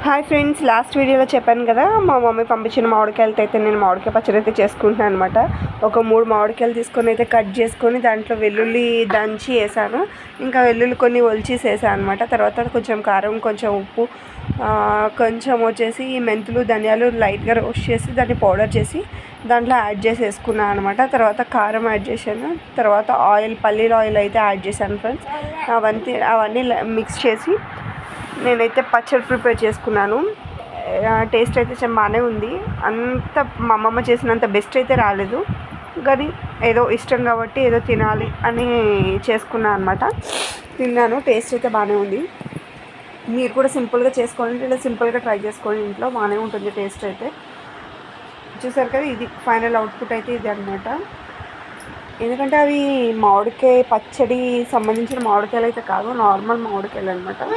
Hi friends, last వీడియోలో చెప్పాను కదా మా మమ్మీ పంపించిన మామిడికాయలతో అయితే నేను మామిడికాయ పచ్చడి అయితే చేసుకుంటున్నాను అనమాట. ఒక 3 మామిడికాయలు తీసుకొని అయితే కట్ చేసుకొని దాంట్లో వెల్లుల్లి దంచి వేసాను. ఇంకా వెల్లుల్లి కొన్ని ఒలిచేసి వేసాను అనమాట. తర్వాత కొంచెం కారం, కొంచెం ఉప్పు, కొంచెం వచ్చేసి మెంతులు, ధనియాలు లైట్గా రోస్ట్ చేసి దాన్ని పౌడర్ చేసి దాంట్లో యాడ్ చేసి వేసుకున్నాను అనమాట. తర్వాత కారం యాడ్ చేశాను. తర్వాత ఆయిల్, పల్లీల ఆయిల్ అయితే యాడ్ చేశాను ఫ్రెండ్స్. అవన్నీ మిక్స్ చేసి నేనైతే పచ్చడి ప్రిపేర్ చేసుకున్నాను. టేస్ట్ అయితే చాలా బాగానే ఉంది. అంత మా అమ్మమ్మ చేసినంత బెస్ట్ అయితే రాలేదు, కానీ ఏదో ఇష్టం కాబట్టి ఏదో తినాలి అని చేసుకున్నాను అనమాట. తిన్నాను, టేస్ట్ అయితే బాగానే ఉంది. మీరు కూడా సింపుల్గా చేసుకోండి, ఇలా సింపుల్గా ట్రై చేసుకోండి, ఇంట్లో బాగానే ఉంటుంది టేస్ట్ అయితే. చూసారు కదా, ఇది ఫైనల్ అవుట్పుట్ అయితే ఇది అనమాట. ఎందుకంటే అవి మామిడికాయ పచ్చడి సంబంధించిన మామిడికాయలు అయితే కాదు, నార్మల్ మామిడికాయలు అనమాట.